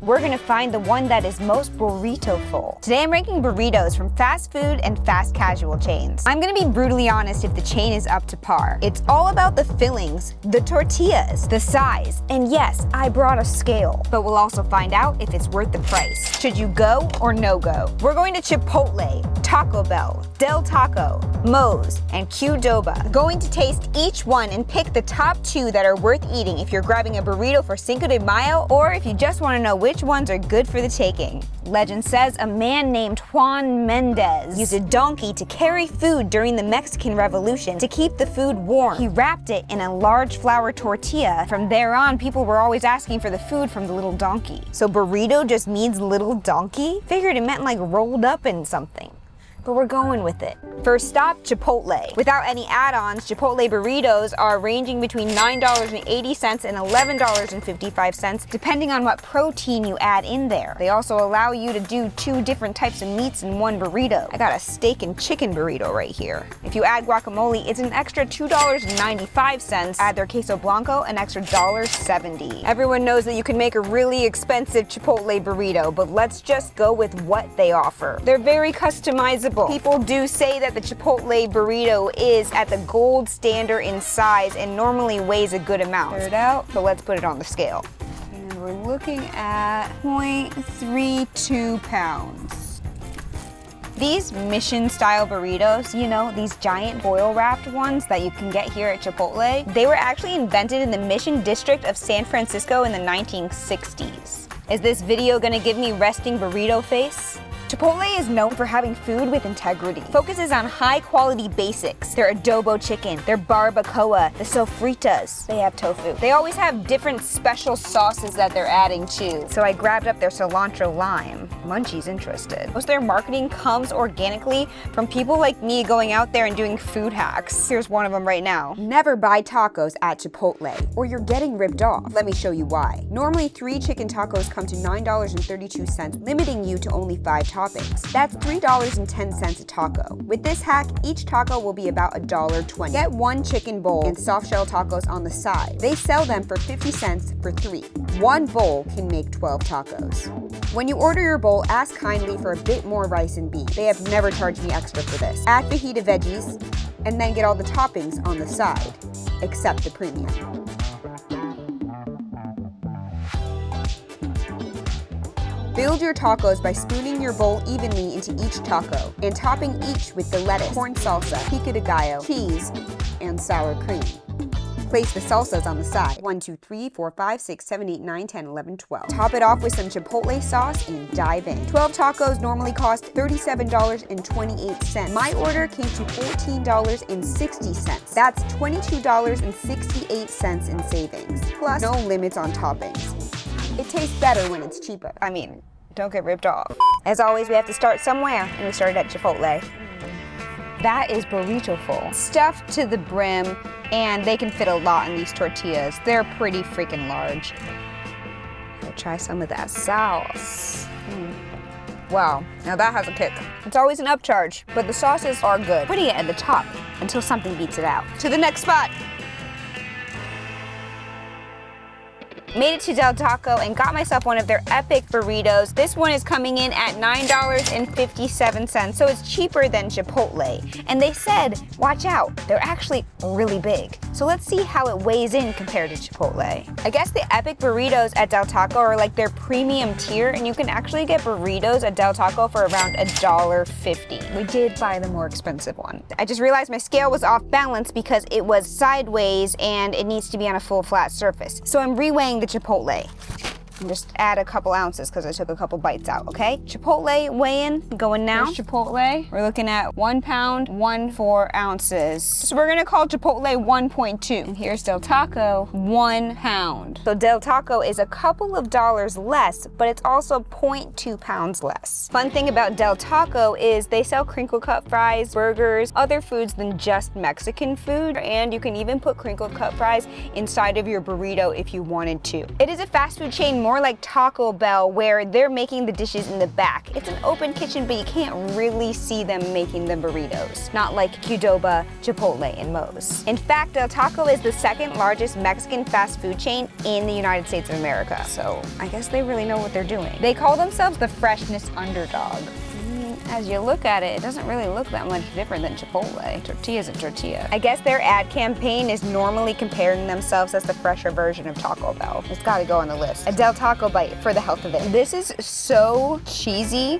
we're gonna find the one that is most burrito-full. Today I'm ranking burritos from fast food and fast casual chains. I'm gonna be brutally honest if the chain is up to par. It's all about the fillings, the tortillas, the size, and yes, I brought a scale. But we'll also find out if it's worth the price. Should you go or no go? We're going to Chipotle, Taco Bell, Del Taco, Moes, and QDOBA. Going to taste each one and pick the top 2 that are worth eating if you're grabbing a burrito for Cinco de Mayo or if you just want to know which ones are good for the taking. Legend says a man named Juan Mendez used a donkey to carry food during the Mexican Revolution to keep the food warm. He wrapped it in a large flour tortilla. From there on, people were always asking for the food from the little donkey. So burrito just means little donkey? Figured it meant like rolled up in something. But we're going with it. First stop, Chipotle. Without any add-ons, Chipotle burritos are ranging between $9.80 and $11.55, depending on what protein you add in there. They also allow you to do 2 different types of meats in one burrito. I got a steak and chicken burrito right here. If you add guacamole, it's an extra $2.95. Add their queso blanco, an extra $1.70. Everyone knows that you can make a really expensive Chipotle burrito, but let's just go with what they offer. They're very customizable. People do say that the Chipotle burrito is at the gold standard in size and normally weighs a good amount. Clear it out, so let's put it on the scale. And we're looking at 0.32 pounds. These mission-style burritos, you know, these giant foil-wrapped ones that you can get here at Chipotle, they were actually invented in the Mission District of San Francisco in the 1960s. Is this video gonna give me resting burrito face? Chipotle is known for having food with integrity. Focuses on high-quality basics. Their adobo chicken, their barbacoa, the sofritas. They have tofu. They always have different special sauces that they're adding too. So I grabbed up their cilantro lime. Munchie's interested. Most of their marketing comes organically from people like me going out there and doing food hacks. Here's one of them right now. Never buy tacos at Chipotle, or you're getting ripped off. Let me show you why. Normally, 3 chicken tacos come to $9.32, limiting you to only 5 tacos. That's $3.10 a taco. With this hack, each taco will be about $1.20. Get 1 chicken bowl and soft shell tacos on the side. They sell them for 50 cents for 3. 1 bowl can make 12 tacos. When you order your bowl, ask kindly for a bit more rice and beef. They have never charged me extra for this. Add fajita veggies, and then get all the toppings on the side, except the premium. Build your tacos by spooning your bowl evenly into each taco and topping each with the lettuce, corn salsa, pico de gallo, cheese, and sour cream. Place the salsas on the side. 1, 2, 3, 4, 5, 6, 7, 8, 9, 10, 11, 12. Top it off with some Chipotle sauce and dive in. 12 tacos normally cost $37.28. My order came to $14.60. That's $22.68 in savings. Plus, no limits on toppings. It tastes better when it's cheaper. I mean, don't get ripped off. As always, we have to start somewhere, and we started at Chipotle. That is burrito full. Stuffed to the brim, and they can fit a lot in these tortillas. They're pretty freaking large. I'll try some of that sauce. Wow, now that has a kick. It's always an upcharge, but the sauces are good. Putting it at the top until something beats it out. To the next spot. Made it to Del Taco and got myself one of their epic burritos. This one is coming in at $9.57, so it's cheaper than Chipotle. And they said, watch out, they're actually really big. So let's see how it weighs in compared to Chipotle. I guess the epic burritos at Del Taco are like their premium tier, and you can actually get burritos at Del Taco for around $1.50. We did buy the more expensive one. I just realized my scale was off balance because it was sideways and it needs to be on a full flat surface. So I'm reweighing the Chipotle. And just add a couple ounces because I took a couple bites out, okay? Chipotle weigh-in going now. Here's Chipotle. We're looking at 1 pound, 4 ounces. So we're gonna call Chipotle 1.2. And here's Del Taco, 1 pound. So Del Taco is a couple of dollars less, but it's also 0.2 pounds less. Fun thing about Del Taco is they sell crinkle cut fries, burgers, other foods than just Mexican food, and you can even put crinkle cut fries inside of your burrito if you wanted to. It is a fast food chain more more like Taco Bell, where they're making the dishes in the back. It's an open kitchen, but you can't really see them making the burritos. Not like QDOBA, Chipotle, and Moes. In fact, Del Taco is the second largest Mexican fast food chain in the United States of America. So I guess they really know what they're doing. They call themselves the freshness underdog. As you look at it, it doesn't really look that much different than Chipotle. Tortilla's a tortilla. I guess their ad campaign is normally comparing themselves as the fresher version of Taco Bell. It's gotta go on the list. A Del Taco bite for the health of it. This is so cheesy.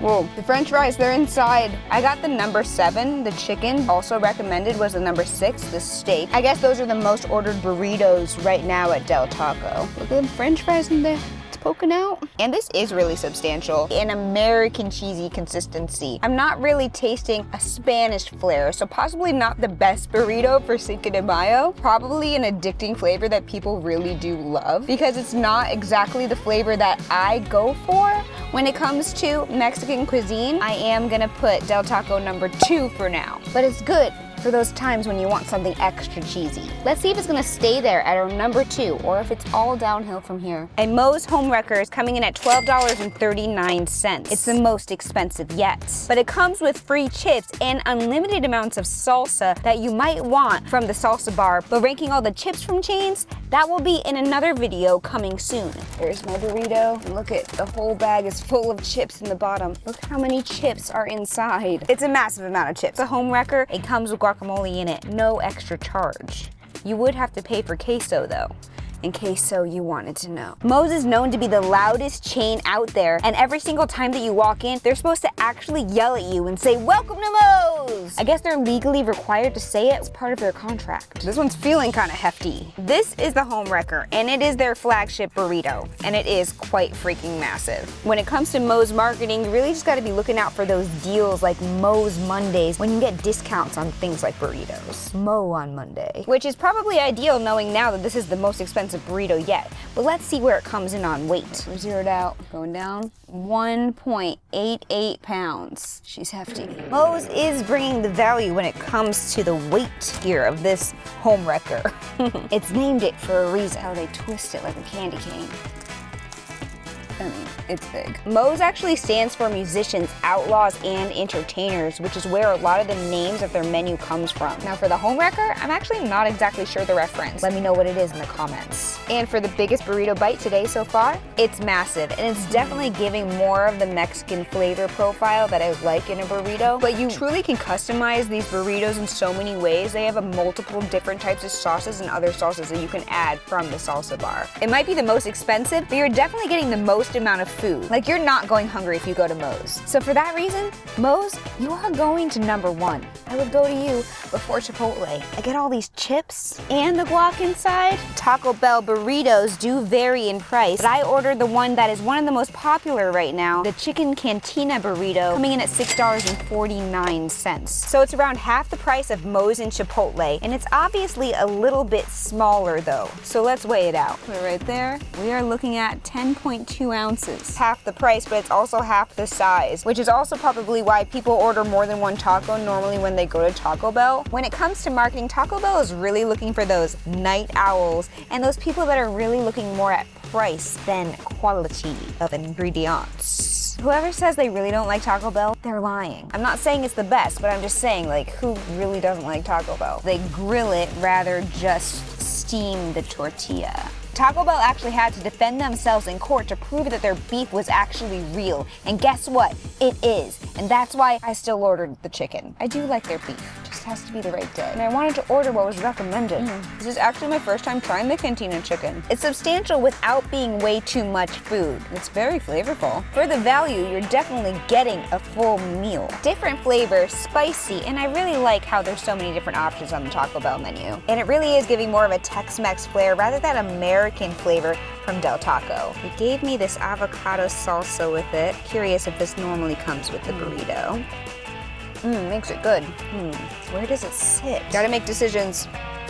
Whoa, the french fries, they're inside. I got the number 7, the chicken. Also recommended was the number 6, the steak. I guess those are the most ordered burritos right now at Del Taco. Look at the french fries in there. Poking out. And this is really substantial. An American cheesy consistency. I'm not really tasting a Spanish flair, so possibly not the best burrito for Cinco de Mayo. Probably an addicting flavor that people really do love because it's not exactly the flavor that I go for when it comes to Mexican cuisine. I am gonna put Del Taco number 2 for now, but it's good for those times when you want something extra cheesy. Let's see if it's gonna stay there at our number 2 or if it's all downhill from here. A Moes Homewrecker is coming in at $12.39. It's the most expensive yet. But it comes with free chips and unlimited amounts of salsa that you might want from the salsa bar. But ranking all the chips from chains, that will be in another video coming soon. There's my burrito. And look at the whole bag is full of chips in the bottom. Look how many chips are inside. It's a massive amount of chips. The Homewrecker, it comes with guacamole in it, no extra charge. You would have to pay for queso though, in case so you wanted to know. Moes is known to be the loudest chain out there, and every single time that you walk in, they're supposed to actually yell at you and say, "Welcome to Moes!" I guess they're legally required to say it as part of their contract. This one's feeling kind of hefty. This is the Homewrecker, and it is their flagship burrito, and it is quite freaking massive. When it comes to Moes marketing, you really just gotta be looking out for those deals like Moes Mondays, when you get discounts on things like burritos. Mo on Monday. Which is probably ideal knowing now that this is the most expensive burrito yet, but let's see where it comes in on weight. We're zeroed out, going down. 1.88 pounds. She's hefty. Moes is bringing the value when it comes to the weight here of this Homewrecker. It's named it for a reason. How they twist it like a candy cane. I mean, it's big. Moes actually stands for musicians, outlaws, and entertainers, which is where a lot of the names of their menu comes from. Now for the Homewrecker, I'm actually not exactly sure the reference. Let me know what it is in the comments. And for the biggest burrito bite today so far, it's massive, and it's definitely giving more of the Mexican flavor profile that I like in a burrito. But you truly can customize these burritos in so many ways. They have a multiple different types of sauces and other sauces that you can add from the salsa bar. It might be the most expensive, but you're definitely getting the most amount of food. Like, you're not going hungry if you go to Moes. So for that reason, Moes, you are going to number 1. I would go to you before Chipotle. I get all these chips and the guac inside. Taco Bell burritos do vary in price, but I ordered the one that is one of the most popular right now, the chicken cantina burrito, coming in at $6.49. So it's around half the price of Moes and Chipotle, and it's obviously a little bit smaller though. So let's weigh it out. Put it right there. We are looking at 10.2 ounces. Half the price, but it's also half the size, which is also probably why people order more than one taco normally when they go to Taco Bell. When it comes to marketing, Taco Bell is really looking for those night owls and those people that are really looking more at price than quality of ingredients. Whoever says they really don't like Taco Bell, they're lying. I'm not saying it's the best, but I'm just saying, like, who really doesn't like Taco Bell? They grill it rather just steam the tortilla. Taco Bell actually had to defend themselves in court to prove that their beef was actually real. And guess what? It is. And that's why I still ordered the chicken. I do like their beef. Just has to be the right day. And I wanted to order what was recommended. This is actually my first time trying the cantina chicken. It's substantial without being way too much food. It's very flavorful. For the value, you're definitely getting a full meal. Different flavors, spicy, and I really like how there's so many different options on the Taco Bell menu. And it really is giving more of a Tex-Mex flair rather than American flavor from Del Taco. It gave me this avocado salsa with it. Curious if this normally comes with the burrito. Makes it good. Where does it sit? Gotta make decisions.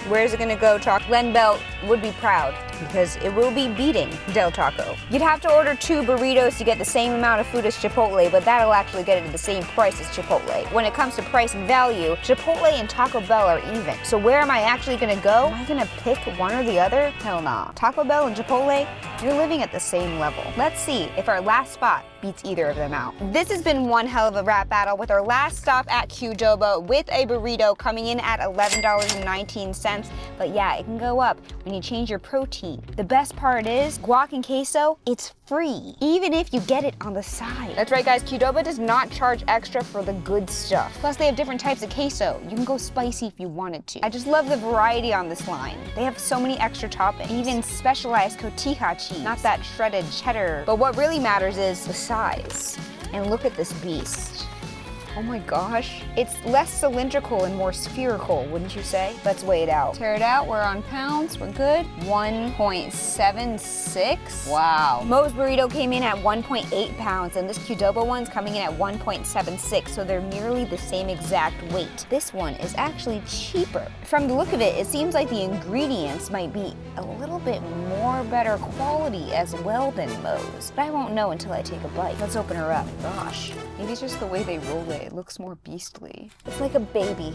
Where's it gonna go, Len Belt would be proud because it will be beating Del Taco. You'd have to order 2 burritos to get the same amount of food as Chipotle, but that'll actually get it at the same price as Chipotle. When it comes to price and value, Chipotle and Taco Bell are even. So where am I actually gonna go? Am I gonna pick one or the other? Hell nah. Taco Bell and Chipotle, you're living at the same level. Let's see if our last spot beats either of them out. This has been one hell of a rap battle with our last stop at QDOBA with a burrito coming in at $11.19. But yeah, it can go up when you change your protein. The best part is, guac and queso, it's free, even if you get it on the side. That's right, guys, QDOBA does not charge extra for the good stuff. Plus, they have different types of queso. You can go spicy if you wanted to. I just love the variety on this line. They have so many extra toppings, even specialized cotija cheese, not that shredded cheddar. But what really matters is the size. And look at this beast. Oh my gosh. It's less cylindrical and more spherical, wouldn't you say? Let's weigh it out. Tear it out, we're on pounds, we're good. 1.76, wow. Moes burrito came in at 1.8 pounds and this QDOBA one's coming in at 1.76, so they're nearly the same exact weight. This one is actually cheaper. From the look of it, it seems like the ingredients might be a little bit more better quality as well than Moes, but I won't know until I take a bite. Let's open her up. Gosh, maybe it's just the way they roll it. It looks more beastly. It's like a baby.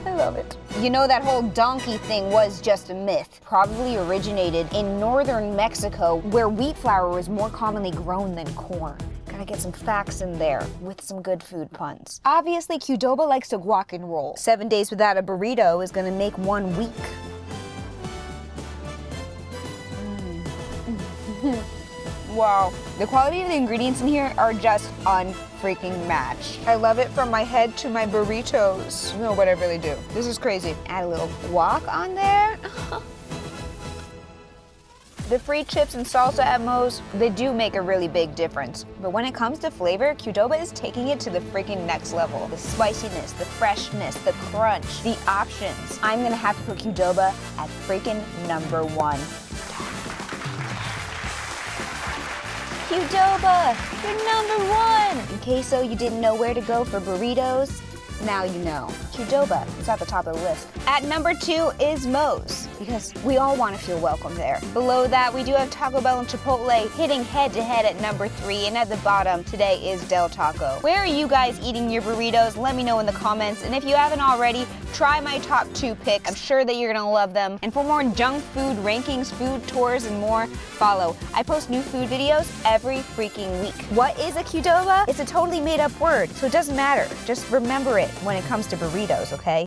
I love it. You know, that whole donkey thing was just a myth. Probably originated in northern Mexico, where wheat flour was more commonly grown than corn. Gotta get some facts in there with some good food puns. Obviously, QDOBA likes to guac and roll. 7 days without a burrito is gonna make 1 week. Wow, the quality of the ingredients in here are just unfreaking matched. I love it from my head to my burritos. You know what I really do. This is crazy. Add a little guac on there. The free chips and salsa at Moes, they do make a really big difference. But when it comes to flavor, QDOBA is taking it to the freaking next level. The spiciness, the freshness, the crunch, the options. I'm gonna have to put QDOBA at freaking #1. QDOBA, you're #1! In case so you didn't know where to go for burritos, now you know. QDOBA is at the top of the list. At #2 is Moes, because we all want to feel welcome there. Below that, we do have Taco Bell and Chipotle hitting head-to-head at #3, and at the bottom today is Del Taco. Where are you guys eating your burritos? Let me know in the comments, and if you haven't already, try my top 2 picks. I'm sure that you're gonna love them. And for more junk food rankings, food tours, and more, follow. I post new food videos every freaking week. What is a QDOBA? It's a totally made-up word, so it doesn't matter. Just remember it when it comes to burritos, okay?